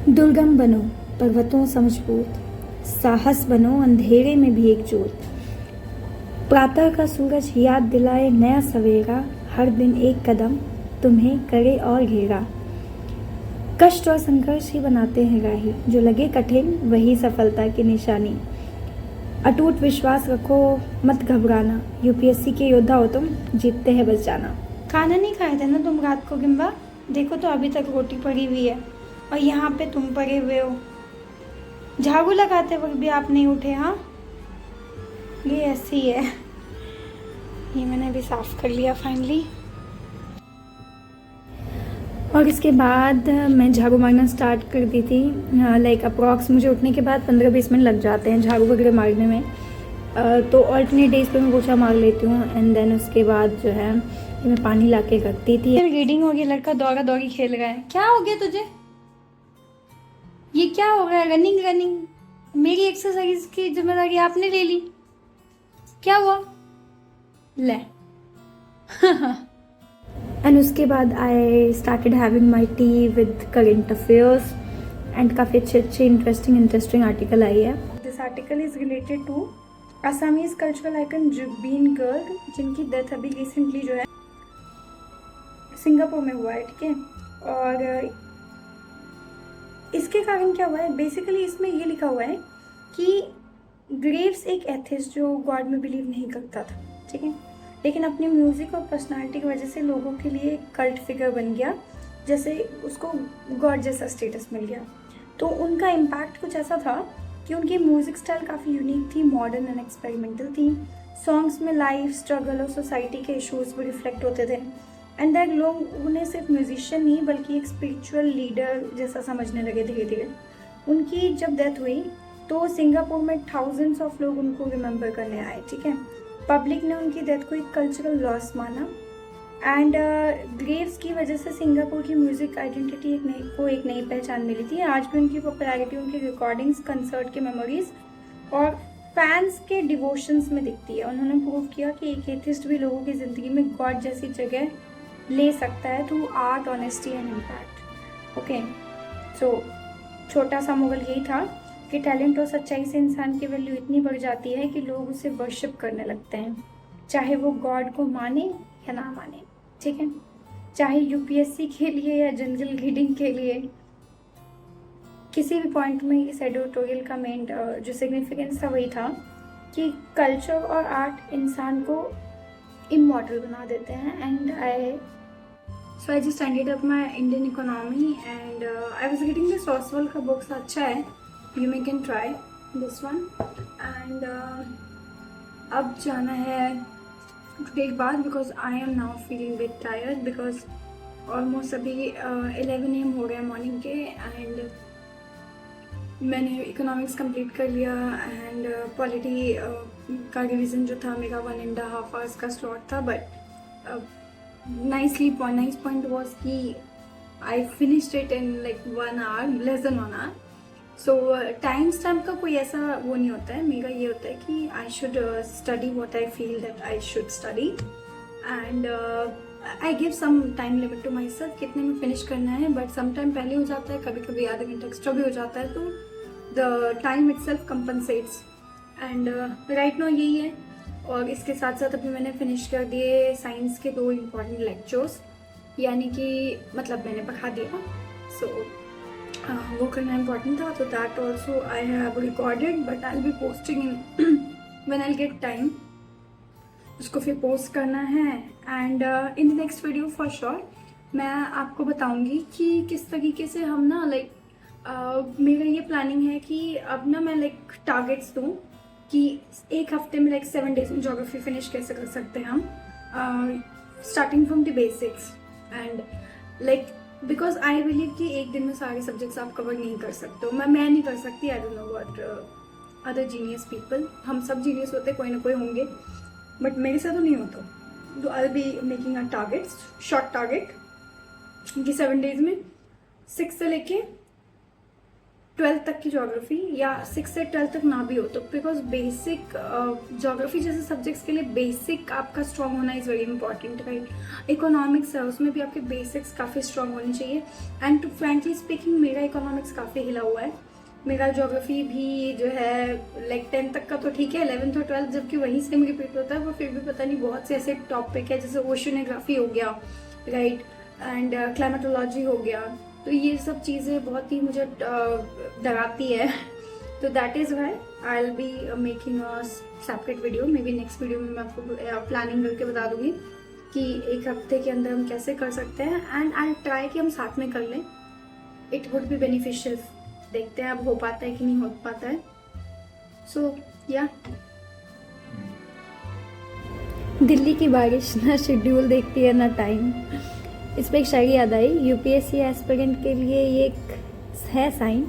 दुर्गम बनो पर्वतों सा मजबूत, साहस बनो अंधेरे में भी एकजुट। प्रातः का सूरज याद दिलाए नया सवेरा, हर दिन एक कदम तुम्हें करे और घेरा। कष्ट और संघर्ष ही बनाते हैं राही, जो लगे कठिन वही सफलता की निशानी। अटूट विश्वास रखो, मत घबराना, यूपीएससी के योद्धा हो तुम, जीतते हैं बस जाना। खाना नहीं खाए थे ना तुम रात को गिम्बा? देखो तो अभी तक रोटी पड़ी हुई है और यहाँ पे तुम पड़े हुए हो। झाड़ू लगाते वक्त भी आप नहीं उठे। हाँ, ये ऐसी है। ये मैंने अभी साफ कर लिया फाइनली। और इसके बाद मैं झाड़ू मारना स्टार्ट कर दी थी। लाइक अप्रॉक्स मुझे उठने के बाद 15-20 मिनट लग जाते हैं झाड़ू वगैरह मारने में। तो ऑल्टरनेट डेज पे मैं पोछा मार लेती हूँ एंड देन उसके बाद जो है मैं पानी ला के रखती थी। रीडिंग हो गई, लड़का दौड़ा दौड़ी खेल रहा है। क्या हो गया तुझे? ये क्या हो रहा है? रनिंग रनिंग, मेरी एक्सरसाइज की जिम्मेदारी आपने ले ली। क्या हुआ? ले। एंड उसके बाद I started having my tea with current affairs and काफ़ी अच्छे इंटरेस्टिंग आर्टिकल आई है। This article is related to Assamese cultural icon Zubeen Garg, जिनकी डेथ अभी रिसेंटली जो है सिंगापुर में हुआ है। ठीक है, और इसके कारण क्या हुआ है, बेसिकली इसमें ये लिखा हुआ है कि ग्रेव्स एक एथिस्ट जो गॉड में बिलीव नहीं करता था, ठीक है, लेकिन अपनी म्यूजिक और पर्सनालिटी की वजह से लोगों के लिए कल्ट फिगर बन गया, जैसे उसको गॉड जैसा स्टेटस मिल गया। तो उनका इम्पैक्ट कुछ ऐसा था कि उनकी म्यूजिक स्टाइल काफ़ी यूनिक थी, मॉडर्न एंड एक्सपेरिमेंटल थी। सॉन्ग्स में लाइफ स्ट्रगल और सोसाइटी के इश्यूज भी रिफ्लेक्ट होते थे। एंड दैट लोग उन्हें सिर्फ म्यूजिशियन नहीं बल्कि एक स्पिरिचुअल लीडर जैसा समझने लगे धीरे धीरे। उनकी जब डेथ हुई तो सिंगापुर में थाउजेंड्स ऑफ लोग उनको रिमेंबर करने आए। ठीक है, पब्लिक ने उनकी डेथ को एक कल्चरल लॉस माना एंड ग्रेव्स की वजह से सिंगापुर की म्यूजिक आइडेंटिटी एक नई पहचान मिली थी। आज भी उनकी पॉपुलैरिटी उनकी रिकॉर्डिंग्स, कंसर्ट के मेमोरीज और फैंस के डिवोशंस में दिखती है। उन्होंने प्रूव किया कि एक एथिस्ट भी लोगों की ज़िंदगी में गॉड जैसी जगह ले सकता है through art, honesty and impact. Okay, so छोटा सा मुगल यही था कि टैलेंट और सच्चाई से इंसान की वैल्यू इतनी बढ़ जाती है कि लोग उसे वर्शिप करने लगते हैं, चाहे वो गॉड को माने या ना माने। ठीक है, चाहे यूपीएससी के लिए या जनरल रीडिंग के लिए, किसी भी पॉइंट में इस एडिटोरियल का मेन जो सिग्निफिकेंस था वही था कि कल्चर और आर्ट इंसान को इमॉर्टल बना देते हैं। And I just ended up my Indian economy and I was reading this Orwell का बुक्स। अच्छा है, you may can try this one. And अब जाना है take bath because I am now feeling bit tired because almost अभी 11 AM हो गया morning के। एंड मैंने इकोनॉमिक्स कंप्लीट कर लिया एंड पॉलिटी का रिवीजन जो था मेरा 1.5 आवर्स का स्लॉट था, बट नाइस पॉइंट वॉज कि I finished it in like 1 hour, less than 1 hour. So time stamp का कोई ऐसा वो नहीं होता है, मेरा ये होता है कि I should study what I feel that I should study and I give some time limit to myself कितने में फिनिश करना है। बट सम टाइम पहले हो जाता है, कभी कभी आधा घंटा एक्स्ट्रा भी हो जाता है, तो the time itself compensates. And right no यही है। और इसके साथ साथ अभी मैंने फिनिश कर दिए साइंस के 2 इम्पॉर्टेंट लेक्चर्स, यानी कि मतलब मैंने पढ़ा दिया। सो वो करना इम्पॉर्टेंट था, तो that also I have recorded but I will be posting in when I get time. उसको फिर पोस्ट करना है and in the next video for sure मैं आपको बताऊंगी कि किस तरीके से हम ना लाइक मेरा ये प्लानिंग है कि अब ना मैं लाइक टारगेट्स दूँ कि एक हफ्ते में लाइक 7 days में ज्योग्राफी फिनिश कैसे कर सकते हैं हम, starting from the basics. And like because I believe कि एक दिन में सारे सब्जेक्ट्स आप कवर नहीं कर सकते हो। मैं नहीं कर सकती, I don't know what other genius people, हम सब जीनियस होते, कोई ना कोई होंगे, बट मेरे से तो नहीं होता। तो I will be making a target, short target कि 7 days में 6 से लेके 12th तक की ज्योग्राफी या 6 से 12th तक ना भी हो तो, बिकॉज बेसिक ज्योग्राफी जैसे सब्जेक्ट्स के लिए बेसिक आपका स्ट्रांग होना is very important, right. Economics है, उसमें भी आपके बेसिक्स काफ़ी स्ट्रांग होने चाहिए। एंड टू फ्रेंकली स्पीकिंग मेरा इकोनॉमिक्स काफ़ी हिला हुआ है। मेरा ज्योग्राफी भी जो है लाइक 10th तक का तो ठीक है, 11th और 12th जबकि वहीं सेम रिपीट होता है, वो फिर भी पता नहीं बहुत से ऐसे टॉपिक है जैसे ओशनोग्राफी हो गया, राइट, एंड क्लाइमेटोलॉजी हो गया, तो ये सब चीज़ें बहुत ही मुझे डराती है। तो that is why I will be making a separate video, may be next video में मैं आपको प्लानिंग करके बता दूंगी कि एक हफ्ते के अंदर हम कैसे कर सकते हैं, एंड आई ट्राई कि हम साथ में कर लें, इट वुड बी बेनिफिशियल। देखते हैं अब हो पाता है कि नहीं हो पाता है। सो या दिल्ली की बारिश ना शेड्यूल देखती है ना टाइम। इस पर एक शायरी याद आई, यूपीएससी एस्पिरेंट के लिए ये एक है साइन,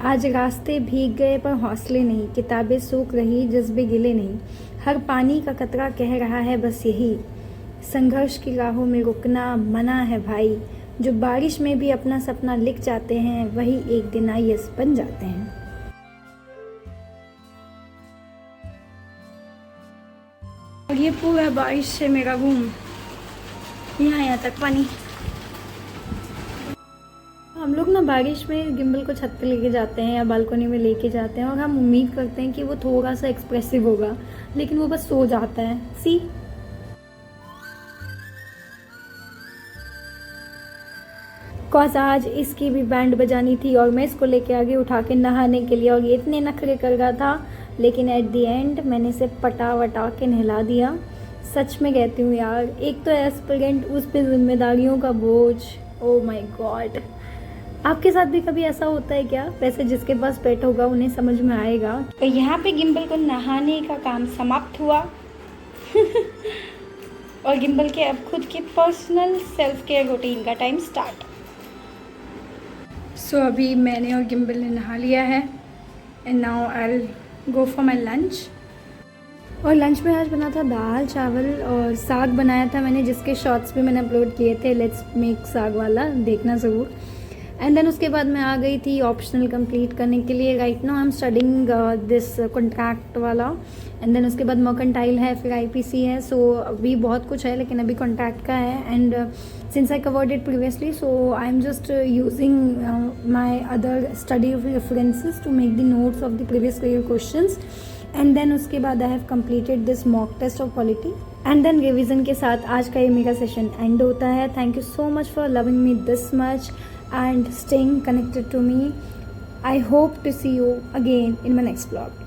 आज रास्ते भीग गए पर हौसले नहीं, किताबें सूख रही जज्बे गिले नहीं, हर पानी का कतरा कह रहा है बस यही, संघर्ष की राहों में रुकना मना है भाई, जो बारिश में भी अपना सपना लिख जाते हैं वही एक दिन आईएएस बन जाते हैं। और ये पूरा बारिश से मेरा घूम यहाँ तक पानी। हम लोग ना बारिश में गिम्बल को छत पे लेके जाते हैं या बालकनी में लेके जाते हैं और हम उम्मीद करते हैं कि वो थोड़ा सा एक्सप्रेसिव होगा, लेकिन वो बस सो जाता है। सी कॉज आज इसकी भी बैंड बजानी थी और मैं इसको लेके आगे उठा के नहाने के लिए, और ये इतने नखरे कर रहा था, लेकिन एट द एंड मैंने इसे पटा वटा के नहला दिया। सच में कहती हूँ यार, एक तो एस्पिरेंट, उस पे जिम्मेदारियों का बोझ, ओ माय गॉड। आपके साथ भी कभी ऐसा होता है क्या? वैसे जिसके पास पेट होगा उन्हें समझ में आएगा। तो यहाँ पे गिम्बल को नहाने का काम समाप्त हुआ और गिम्बल के अब खुद के पर्सनल सेल्फ केयर रूटीन का टाइम स्टार्ट। सो अभी मैंने और गिम्बल ने नहा लिया है and now I will go for my lunch. और लंच में आज बना था दाल चावल और साग बनाया था मैंने, जिसके शॉर्ट्स भी मैंने अपलोड किए थे, लेट्स मेक साग वाला, देखना ज़रूर। एंड देन उसके बाद मैं आ गई थी ऑप्शनल कंप्लीट करने के लिए। Right now I am studying this contract वाला, एंड देन उसके बाद मर्केंटाइल है, फिर आईपीसी है। सो अभी बहुत कुछ है, लेकिन अभी कॉन्ट्रैक्ट का है। And since I covered it previously, so I am just using my other study references to make the notes of the previous questions. And then उसके बाद I have completed this mock test of polity, and then revision के साथ आज का ये मेरा session and होता है। Thank you so much for loving me this much and staying connected to me. I hope to see you again in my next vlog.